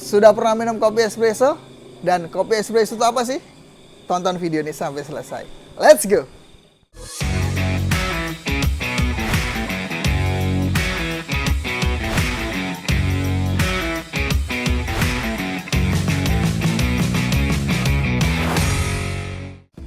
Sudah pernah minum kopi espresso? Dan kopi espresso itu apa sih? Tonton video ini sampai selesai. Let's go!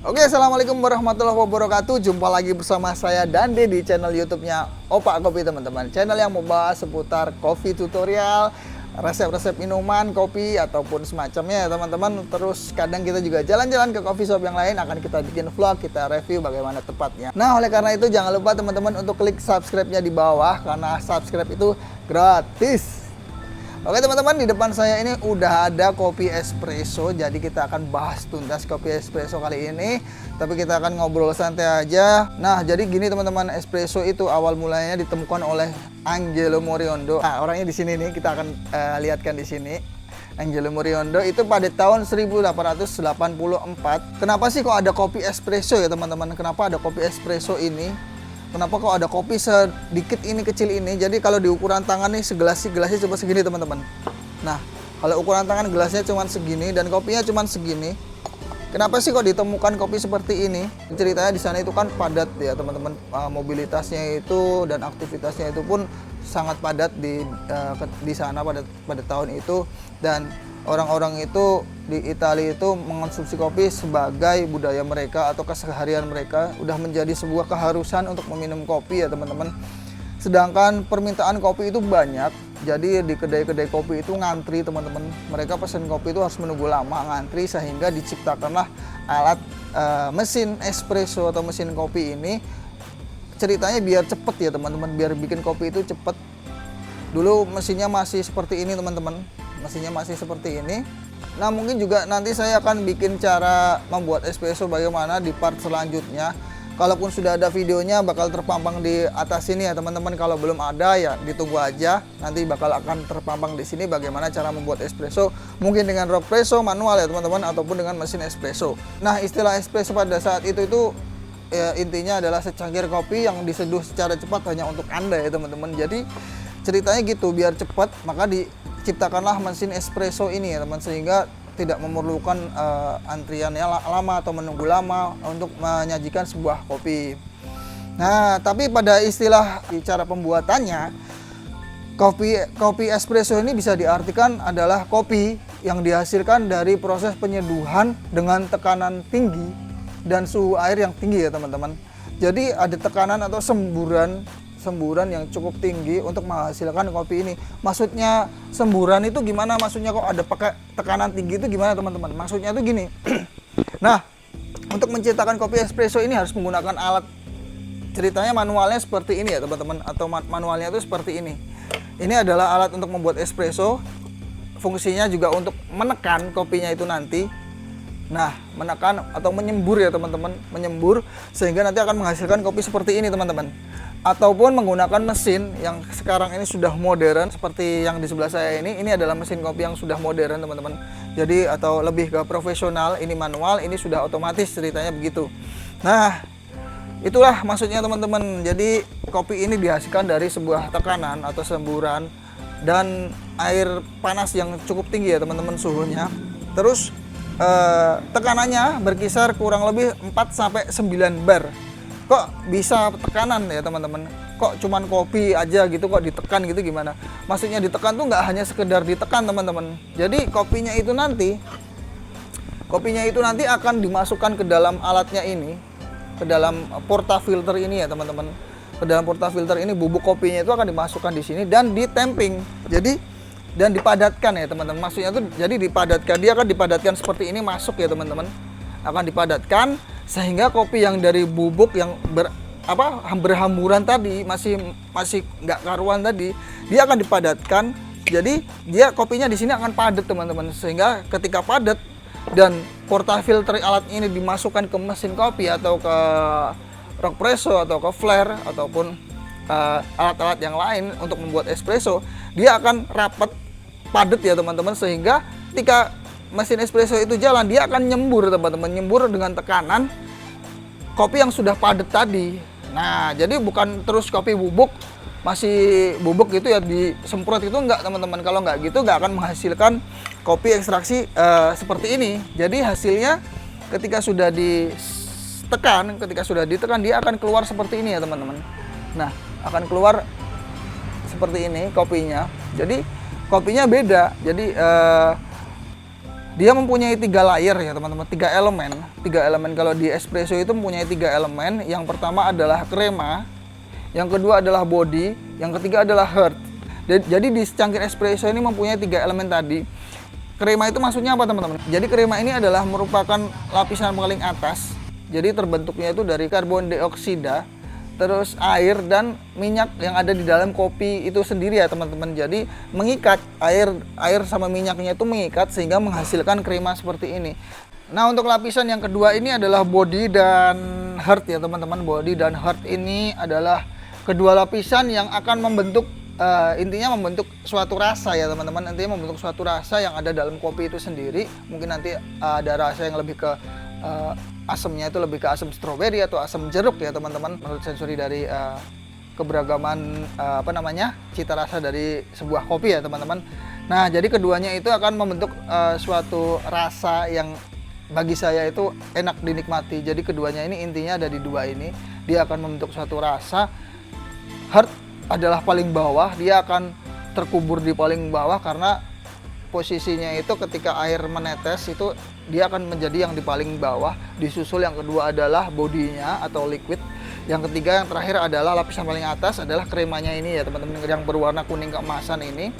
Oke, assalamualaikum warahmatullahi wabarakatuh. Jumpa lagi bersama saya Dande di channel YouTube-nya Opak Kopi, teman-teman. Channel yang membahas seputar kopi tutorial, resep-resep minuman, kopi, ataupun semacamnya ya teman-teman. Terus kadang kita juga jalan-jalan ke coffee shop yang lain, akan kita bikin vlog, kita review bagaimana tepatnya. Nah, oleh karena itu jangan lupa teman-teman untuk klik subscribe-nya di bawah, karena subscribe itu gratis. Oke teman-teman, di depan saya ini udah ada kopi espresso, jadi kita akan bahas tuntas kopi espresso kali ini. Tapi kita akan ngobrol santai aja. Nah, jadi gini teman-teman, espresso itu awal mulanya ditemukan oleh Angelo Moriondo. Nah, orangnya di sini nih, kita akan lihatkan di sini. Angelo Moriondo itu pada tahun 1884. Kenapa sih kok ada kopi espresso ya teman-teman? Kenapa ada kopi espresso ini? Kenapa kok ada kopi sedikit ini, kecil ini? Jadi kalau di ukuran tangan nih, gelasnya cuma segini teman-teman. Nah, kalau ukuran tangan gelasnya cuma segini dan kopinya cuma segini. Kenapa sih kok ditemukan kopi seperti ini? Ceritanya di sana itu kan padat ya teman-teman. Mobilitasnya itu dan aktivitasnya itu pun sangat padat di sana pada tahun itu. Dan orang-orang itu di Italia itu mengonsumsi kopi sebagai budaya mereka atau keseharian mereka, udah menjadi sebuah keharusan untuk meminum kopi ya teman-teman. Sedangkan permintaan kopi itu banyak, jadi di kedai-kedai kopi itu ngantri teman-teman. Mereka pesen kopi itu harus menunggu lama, ngantri, sehingga diciptakanlah alat mesin espresso atau mesin kopi ini. Ceritanya biar cepet ya teman-teman, biar bikin kopi itu cepet. Dulu mesinnya masih seperti ini teman-teman. Mesinnya masih seperti ini. Nah, mungkin juga nanti saya akan bikin cara membuat espresso bagaimana di part selanjutnya. Kalaupun sudah ada videonya bakal terpampang di atas sini ya teman-teman. Kalau belum ada ya ditunggu aja. Nanti bakal akan terpampang di sini bagaimana cara membuat espresso. Mungkin dengan Rockpresso manual ya teman-teman, ataupun dengan mesin espresso. Nah, istilah espresso pada saat itu ya, intinya adalah secangkir kopi yang diseduh secara cepat hanya untuk Anda ya teman-teman. Jadi ceritanya gitu, biar cepat maka diciptakanlah mesin espresso ini ya teman, sehingga tidak memerlukan antriannya lama atau menunggu lama untuk menyajikan sebuah kopi. Nah, tapi pada istilah cara pembuatannya, kopi espresso ini bisa diartikan adalah kopi yang dihasilkan dari proses penyeduhan dengan tekanan tinggi dan suhu air yang tinggi ya teman-teman. Jadi ada tekanan atau semburan yang cukup tinggi untuk menghasilkan kopi ini. Maksudnya semburan itu gimana? Maksudnya kok ada pakai tekanan tinggi itu gimana teman-teman? Maksudnya itu gini. Nah, untuk menciptakan kopi espresso ini harus menggunakan alat. Ceritanya manualnya seperti ini ya teman-teman, atau manualnya itu seperti ini. Ini adalah alat untuk membuat espresso. Fungsinya juga untuk menekan kopinya itu nanti. Nah, menekan atau menyembur ya teman-teman, menyembur sehingga nanti akan menghasilkan kopi seperti ini teman-teman. Ataupun menggunakan mesin yang sekarang ini sudah modern seperti yang di sebelah saya ini adalah mesin kopi yang sudah modern teman-teman. Jadi atau lebih ke profesional, ini manual, ini sudah otomatis, ceritanya begitu. Nah, itulah maksudnya teman-teman. Jadi kopi ini dihasilkan dari sebuah tekanan atau semburan dan air panas yang cukup tinggi ya teman-teman suhunya. Terus tekanannya berkisar kurang lebih 4-9 bar. Kok bisa tekanan ya teman-teman? Kok cuman kopi aja gitu kok ditekan gitu gimana? Maksudnya ditekan tuh nggak hanya sekedar ditekan teman-teman. Jadi kopinya itu nanti akan dimasukkan ke dalam alatnya ini, ke dalam portafilter ini ya teman-teman. Ke dalam portafilter ini bubuk kopinya itu akan dimasukkan di sini dan ditemping. Dan dipadatkan ya teman-teman. Maksudnya tuh jadi dipadatkan, dia akan dipadatkan seperti ini masuk ya teman-teman. Akan dipadatkan sehingga kopi yang dari bubuk yang berhamburan tadi masih nggak karuan tadi, dia akan dipadatkan. Jadi dia kopinya di sini akan padat teman-teman, sehingga ketika padat dan portafilter alat ini dimasukkan ke mesin kopi atau ke Rockpresso atau ke Flare ataupun alat-alat yang lain untuk membuat espresso, dia akan rapat padat ya teman-teman, sehingga ketika mesin espresso itu jalan, dia akan nyembur teman-teman, nyembur dengan tekanan kopi yang sudah padat tadi. Nah, jadi bukan terus kopi bubuk masih bubuk gitu ya disemprot itu enggak teman-teman. Kalau enggak gitu enggak akan menghasilkan kopi ekstraksi seperti ini. Jadi hasilnya ketika sudah ditekan dia akan keluar seperti ini ya teman-teman. Nah, akan keluar seperti ini kopinya. Jadi kopinya beda. Jadi dia mempunyai 3 layer ya teman-teman, 3 elemen. 3 elemen kalau di espresso itu mempunyai 3 elemen. Yang pertama adalah krema, yang kedua adalah body, yang ketiga adalah heart. Jadi di secangkir espresso ini mempunyai 3 elemen tadi. Krema itu maksudnya apa teman-teman? Jadi krema ini adalah merupakan lapisan paling atas. Jadi terbentuknya itu dari karbon dioksida, terus air dan minyak yang ada di dalam kopi itu sendiri ya teman-teman. Jadi mengikat air sama minyaknya itu mengikat sehingga menghasilkan krema seperti ini. Nah, untuk lapisan yang kedua ini adalah body dan heart ya teman-teman. Body dan heart ini adalah kedua lapisan yang akan membentuk intinya membentuk suatu rasa ya teman-teman. Intinya membentuk suatu rasa yang ada dalam kopi itu sendiri. Mungkin nanti ada rasa yang lebih ke asamnya itu lebih ke asam stroberi atau asam jeruk ya teman-teman, menurut sensori dari keberagaman cita rasa dari sebuah kopi ya teman-teman. Nah, jadi keduanya itu akan membentuk suatu rasa yang bagi saya itu enak dinikmati. Jadi keduanya ini intinya ada di dua ini, dia akan membentuk suatu rasa. Heart adalah paling bawah, dia akan terkubur di paling bawah karena posisinya itu ketika air menetes itu dia akan menjadi yang di paling bawah. Disusul yang kedua adalah bodinya atau liquid. Yang ketiga yang terakhir adalah lapisan paling atas adalah kremanya ini ya teman-teman, yang berwarna kuning keemasan ini.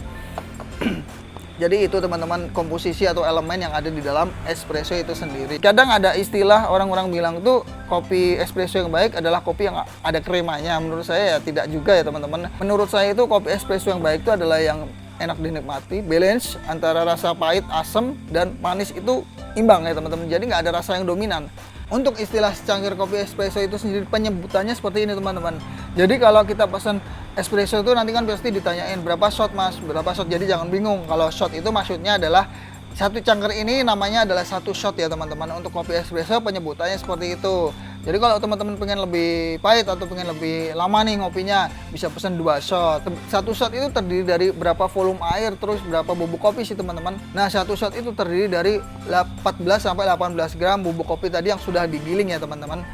Jadi itu teman-teman komposisi atau elemen yang ada di dalam espresso itu sendiri. Kadang ada istilah orang-orang bilang tuh kopi espresso yang baik adalah kopi yang ada kremanya. Menurut saya ya tidak juga ya teman-teman. Menurut saya itu kopi espresso yang baik itu adalah yang enak dinikmati, balance antara rasa pahit, asam, dan manis itu imbang ya teman-teman. Jadi nggak ada rasa yang dominan. Untuk istilah secangkir kopi espresso itu sendiri penyebutannya seperti ini teman-teman. Jadi kalau kita pesan espresso itu nanti kan pasti ditanyain berapa shot mas, berapa shot. Jadi jangan bingung, kalau shot itu maksudnya adalah satu cangkir ini namanya adalah satu shot ya teman-teman. Untuk kopi espresso penyebutannya seperti itu. Jadi kalau teman-teman pengen lebih pahit atau pengen lebih lama nih ngopinya, bisa pesan 2 shot. Satu shot itu terdiri dari berapa volume air, terus berapa bubuk kopi sih teman-teman. Nah, satu shot itu terdiri dari 14 sampai 18 gram bubuk kopi tadi yang sudah digiling ya teman-teman.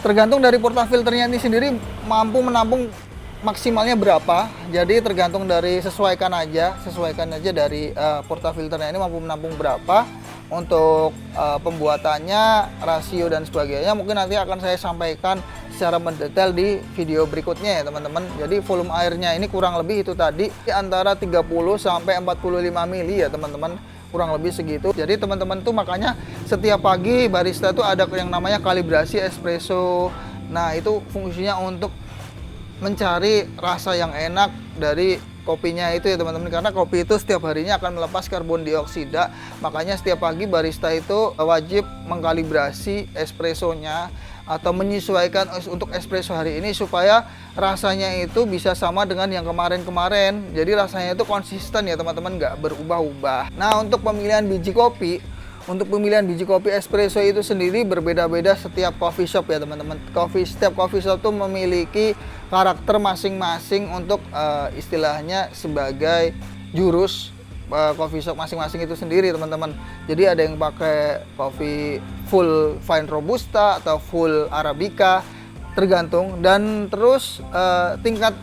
Tergantung dari portafilternya ini sendiri mampu menampung maksimalnya berapa. Jadi tergantung dari sesuaikan aja dari portafilternya ini mampu menampung berapa. Untuk pembuatannya, rasio dan sebagainya mungkin nanti akan saya sampaikan secara mendetail di video berikutnya ya teman-teman. Jadi volume airnya ini kurang lebih itu tadi antara 30 sampai 45 mili ya teman-teman, kurang lebih segitu. Jadi teman-teman tuh makanya setiap pagi barista tuh ada yang namanya kalibrasi espresso. Nah, itu fungsinya untuk mencari rasa yang enak dari kopinya itu ya teman-teman, karena kopi itu setiap harinya akan melepas karbon dioksida. Makanya setiap pagi barista itu wajib mengkalibrasi espressonya atau menyesuaikan untuk espresso hari ini supaya rasanya itu bisa sama dengan yang kemarin-kemarin. Jadi rasanya itu konsisten ya teman-teman, nggak berubah-ubah. Nah, untuk pemilihan biji kopi espresso itu sendiri berbeda-beda setiap coffee shop ya teman-teman. Setiap coffee shop tuh memiliki karakter masing-masing untuk istilahnya sebagai jurus coffee shop masing-masing itu sendiri teman-teman. Jadi ada yang pakai kopi full fine robusta atau full arabica, tergantung. Dan terus tingkat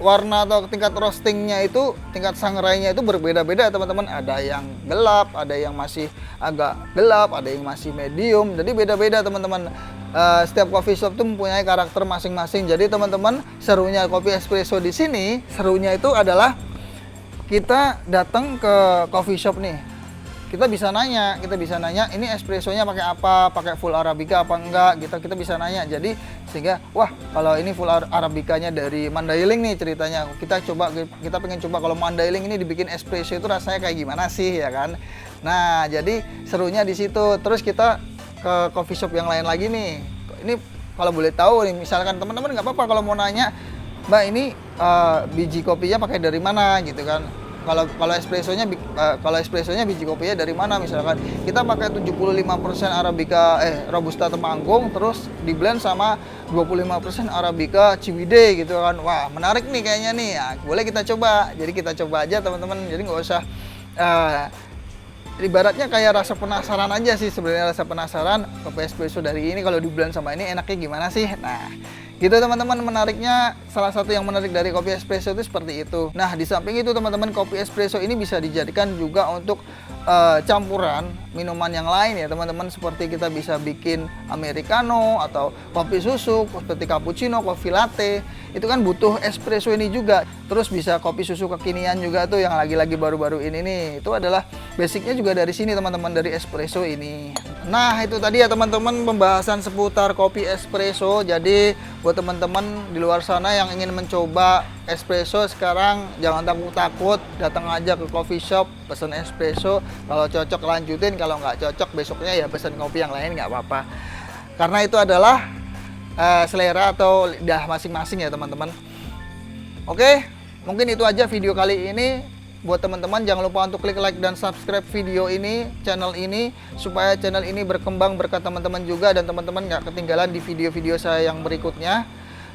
warna atau tingkat roastingnya itu, tingkat sangrainya itu berbeda-beda teman-teman. Ada yang gelap, ada yang masih agak gelap, ada yang masih medium. Jadi beda-beda teman-teman. Setiap coffee shop itu mempunyai karakter masing-masing. Jadi teman-teman, serunya kopi espresso di sini, serunya itu adalah kita datang ke coffee shop nih. Kita bisa nanya, ini espressonya pakai apa, pakai full arabica apa enggak, kita bisa nanya. Jadi sehingga wah, kalau ini full arabicanya dari Mandailing nih ceritanya, kita pengen coba kalau Mandailing ini dibikin espresso itu rasanya kayak gimana sih ya kan. Nah, jadi serunya di situ. Terus kita ke coffee shop yang lain lagi nih. Ini kalau boleh tahu nih, misalkan teman-teman nggak apa-apa kalau mau nanya, Mbak ini biji kopinya pakai dari mana gitu kan. kalau espressonya biji kopinya dari mana, misalkan kita pakai 75% Arabica Robusta Temanggung terus di blend sama 25% Arabica Ciwidey gitu kan. Wah, menarik nih kayaknya nih. Ya, boleh kita coba. Jadi kita coba aja teman-teman. Jadi nggak usah ibaratnya kayak rasa penasaran aja sih sebenarnya, rasa penasaran kopi espresso dari ini kalau di blend sama ini enaknya gimana sih. Nah, gitu teman-teman, menariknya salah satu yang menarik dari kopi espresso itu seperti itu. Nah, di samping itu teman-teman, kopi espresso ini bisa dijadikan juga untuk campuran minuman yang lain ya teman-teman, seperti kita bisa bikin americano atau kopi susu seperti cappuccino, kopi latte. Itu kan butuh espresso ini juga. Terus bisa kopi susu kekinian juga tuh yang lagi-lagi baru-baru ini nih. Itu adalah basicnya juga dari sini teman-teman, dari espresso ini. Nah, itu tadi ya teman-teman pembahasan seputar kopi espresso. Jadi buat teman-teman di luar sana yang ingin mencoba espresso sekarang, jangan takut-takut, datang aja ke coffee shop, pesan espresso. Kalau cocok lanjutin, kalau nggak cocok besoknya ya pesan kopi yang lain, nggak apa-apa. Karena itu adalah selera atau lidah masing-masing ya teman-teman. Oke, mungkin itu aja video kali ini. Buat teman-teman jangan lupa untuk klik like dan subscribe video ini, channel ini, supaya channel ini berkembang berkat teman-teman juga, dan teman-teman nggak ketinggalan di video-video saya yang berikutnya.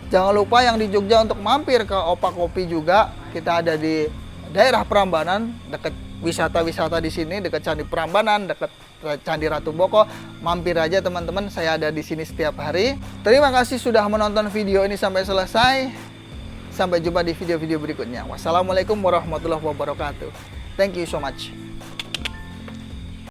Jangan lupa yang di Jogja untuk mampir ke Opa Kopi juga. Kita ada di daerah Prambanan, dekat wisata-wisata di sini, dekat Candi Prambanan, dekat Candi Ratu Boko. Mampir aja teman-teman, saya ada di sini setiap hari. Terima kasih sudah menonton video ini sampai selesai. Sampai jumpa di video-video berikutnya. Wassalamualaikum warahmatullahi wabarakatuh. Thank you so much.